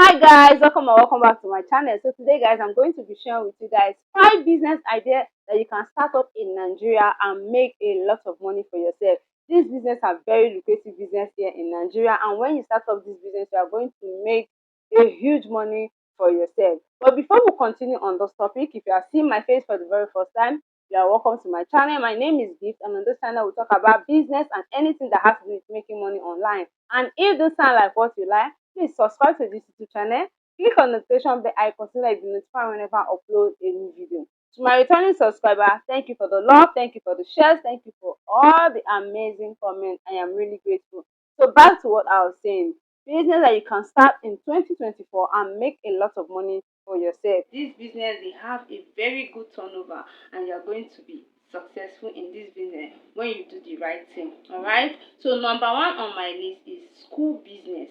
Hi guys, welcome back to my channel. So today guys, I'm going to be sharing with you guys 5 business ideas that you can start up in Nigeria and make a lot of money for yourself. These business are very lucrative business here in Nigeria, and when you start up this business, you are going to make a huge money for yourself. But before we continue on this topic, if you are seeing my face for the very first time, you are welcome to my channel. My name is Gift, and on this channel we talk about business and anything that has to do with making money online. And if this sound like what you like, please subscribe to this YouTube channel, click on the notification bell icon so that you'll be notified whenever I upload a new video. To my returning subscriber, thank you for the love, thank you for the shares, thank you for all the amazing comments. I am really grateful. So back to what I was saying. Business that you can start in 2024 and make a lot of money for yourself. This business, they have a very good turnover, and you are going to be successful in this business when you do the right thing. All right, so number one on my list is school business.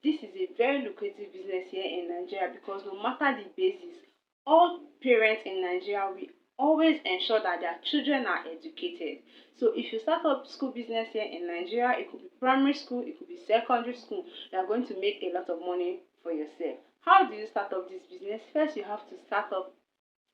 This is a very lucrative business here in Nigeria because no matter the basis, all parents in Nigeria will always ensure that their children are educated. So if you start up school business here in Nigeria, it could be primary school, it could be secondary school, you are going to make a lot of money for yourself. How do you start up this business? First, you have to start up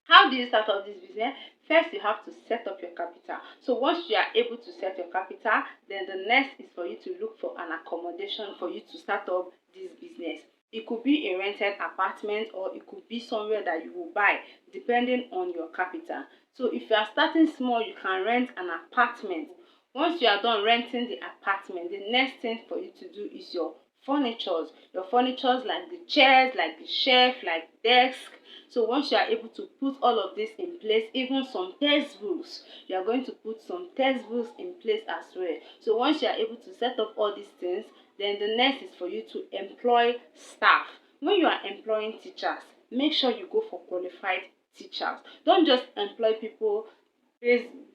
how do you start up this business? First, you have to set up your capital. So once you are able to set your capital, then the next is for you to look for an accommodation for you to start up this business. It could be a rented apartment, or it could be somewhere that you will buy depending on your capital. So if you are starting small, you can rent an apartment. Once you are done renting the apartment, the next thing for you to do is your furnitures. Your furnitures like the chairs, like the shelf, like desk. So once you are able to put all of this in place, even some textbooks, you are going to put some textbooks in place as well. So once you are able to set up all these things, then the next is for you to employ staff. When you are employing teachers, make sure you go for qualified teachers. Don't just employ people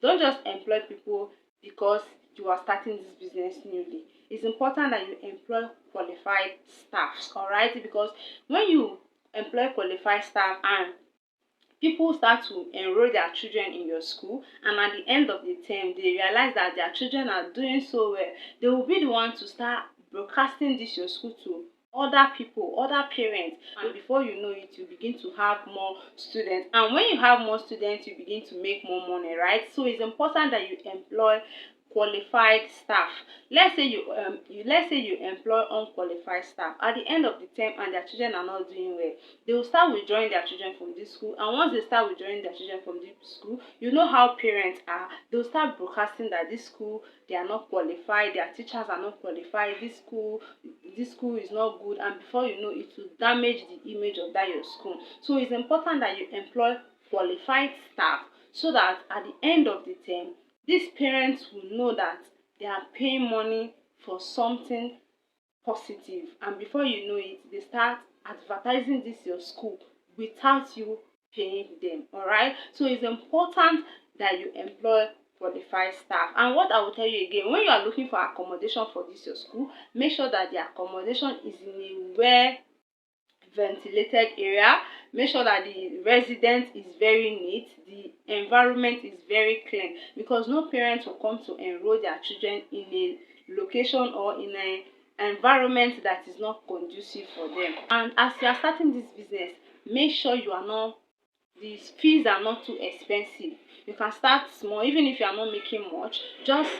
don't just employ people because you are starting this business newly. It's important that you employ qualified staff, all right? Because when you employ qualified staff and people start to enroll their children in your school, and at the end of the term they realize that their children are doing so well, they will be the one to start broadcasting this your school to other people, other parents, and before you know it, you begin to have more students, and when you have more students, you begin to make more money, right? So it's important that you employ qualified staff. Let's say you employ unqualified staff. At the end of the term and their children are not doing well, they will start withdrawing their children from this school, and once they start withdrawing their children from this school, you know how parents are, they'll start broadcasting that this school, they are not qualified, their teachers are not qualified, this school is not good, and before you know it will damage the image of that your school. So it's important that you employ qualified staff so that at the end of the term, these parents will know that they are paying money for something positive, and before you know it, they start advertising this your school without you paying them. All right, so it's important that you employ qualified staff. And what I will tell you again, when you are looking for accommodation for this your school, make sure that the accommodation is in a well ventilated area. Make sure that the residence is very neat, the environment is very clean, because no parents will come to enroll their children in a location or in an environment that is not conducive for them. And as you are starting this business, make sure you are not the fees are not too expensive. You can start small, even if you are not making much, just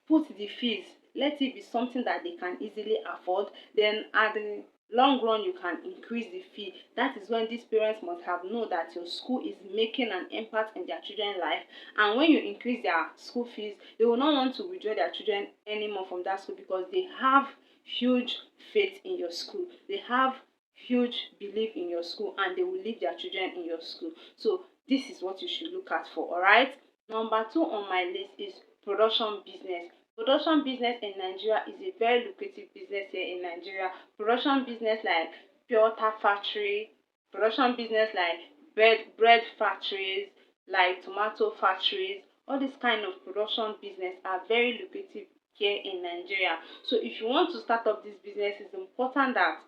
put the fees, let it be something that they can easily afford. Then at the long run, you can increase the fee. That is when these parents must have known that your school is making an impact in their children's life, and when you increase their school fees, they will not want to withdraw their children anymore from that school, because they have huge faith in your school, they have huge belief in your school, and they will leave their children in your school. So this is what you should look at for. All right, number two on my list is production business. Production business in Nigeria is a very lucrative business here in Nigeria. Production business like pure water factory, production business like bread factories, like tomato factories, all these kind of production business are very lucrative here in Nigeria. So if you want to start up this business, it's important that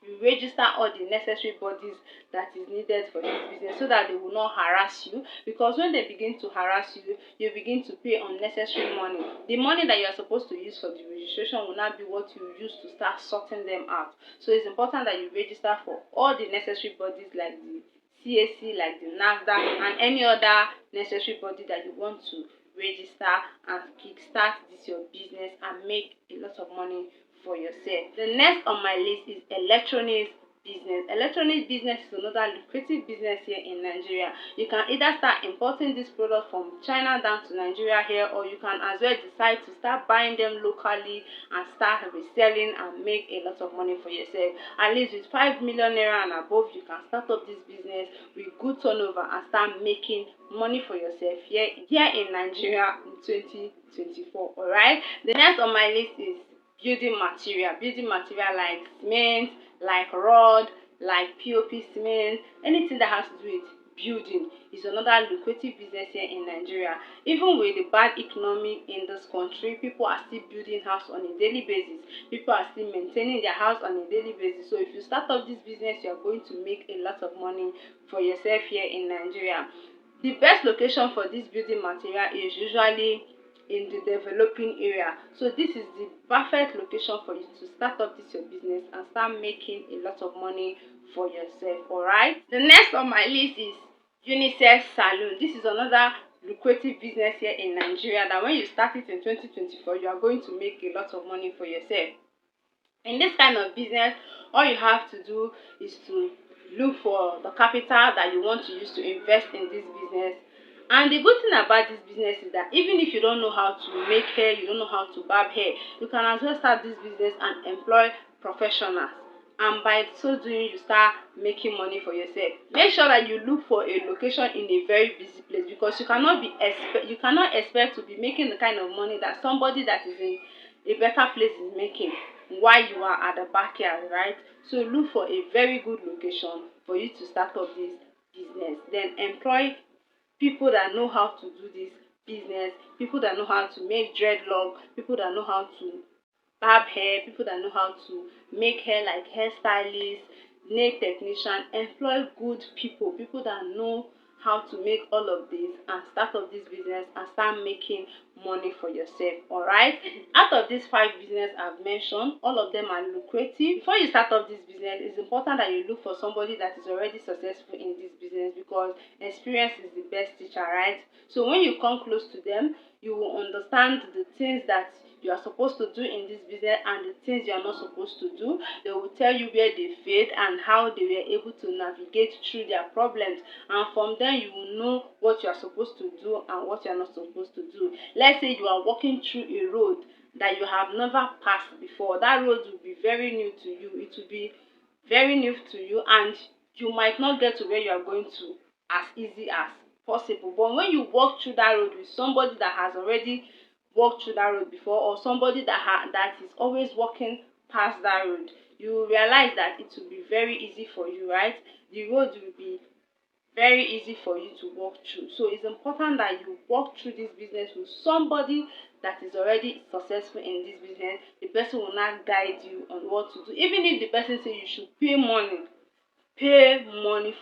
you you register all the necessary bodies that is needed for this business so that they will not harass you, because when they begin to harass you, you begin to pay unnecessary money. The money that you are supposed to use for the registration will not be what you use to start sorting them out. So it's important that you register for all the necessary bodies like the CAC, like the NAFDAC, and any other necessary body that you want to register and kickstart this your business and make a lot of money for yourself. The next on my list is electronics business. Electronic business is another lucrative business here in Nigeria. You can either start importing this product from China down to Nigeria here, or you can as well decide to start buying them locally and start reselling and make a lot of money for yourself. At least with 5 million naira and above, you can start up this business with good turnover and start making money for yourself here in Nigeria in 2024. Alright. The next on my list is building material like cement, like rod, like POP cement, anything that has to do with building is another lucrative business here in Nigeria. Even with the bad economy in this country, people are still building house on a daily basis. People are still maintaining their house on a daily basis. So if you start up this business, you are going to make a lot of money for yourself here in Nigeria. The best location for this building material is usually in the developing area. So this is the perfect location for you to start up this your business and start making a lot of money for yourself. Alright. The next on my list is unisex salon. This is another lucrative business here in Nigeria that when you start it in 2024, you are going to make a lot of money for yourself. In this kind of business, all you have to do is to look for the capital that you want to use to invest in this business. And the good thing about this business is that even if you don't know how to make hair, you don't know how to barb hair, you can as well start this business and employ professionals. And by so doing, you start making money for yourself. Make sure that you look for a location in a very busy place, because you cannot expect to be making the kind of money that somebody that is in a better place is making while you are at the backyard, right? So look for a very good location for you to start up this business. Then employ people that know how to do this business, people that know how to make dreadlock, people that know how to barb hair, people that know how to make hair like hairstylists, nail technician. Employ good people that know how to make all of this and start up this business and start making money for yourself. Alright. Out of these 5 business I've mentioned, all of them are lucrative. Before you start up this business, it's important that you look for somebody that is already successful in this business, because experience is the best teacher, right? So when you come close to them, you will understand the things that you are supposed to do in this business and the things you are not supposed to do. They will tell you where they failed and how they were able to navigate through their problems, and from then you will know what you are supposed to do and what you are not supposed to do. Let's say you are walking through a road that you have never passed before. That road will be very new to you. It will be very new to you, and you might not get to where you are going to as easy as possible. But when you walk through that road with somebody that has already walked through that road before, or somebody that is always walking past that road, you will realize that it will be very easy for you, right? The road will be very easy for you to walk through. So it's important that you walk through this business with somebody that is already successful in this business. The person will not guide you on what to do. Even if the person says you should pay money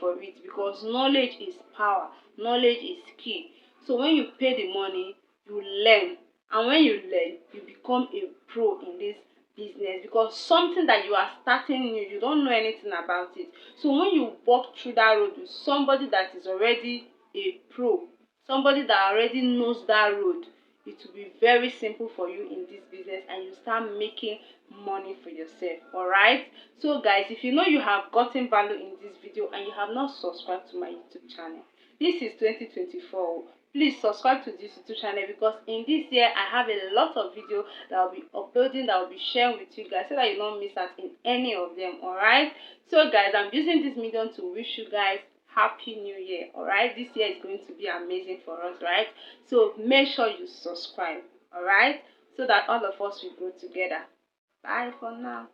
for it, because knowledge is power, knowledge is key. So when you pay the money, you learn, and when you learn, you become a pro in this business, because something that you are starting new, you don't know anything about it. So when you walk through that road with somebody that is already a pro, somebody that already knows that road, it will be very simple for you in this business and you start making money for yourself. Alright. So guys, if you know you have gotten value in this video and you have not subscribed to my YouTube channel, this is 2024. Please subscribe to this YouTube channel, because in this year I have a lot of videos that I'll be uploading, that I'll be sharing with you guys, so that you don't miss out in any of them. Alright. So guys, I'm using this medium to wish you guys Happy New Year. Alright. This year is going to be amazing for us, right? So make sure you subscribe. Alright, so that all of us will grow together. Bye for now.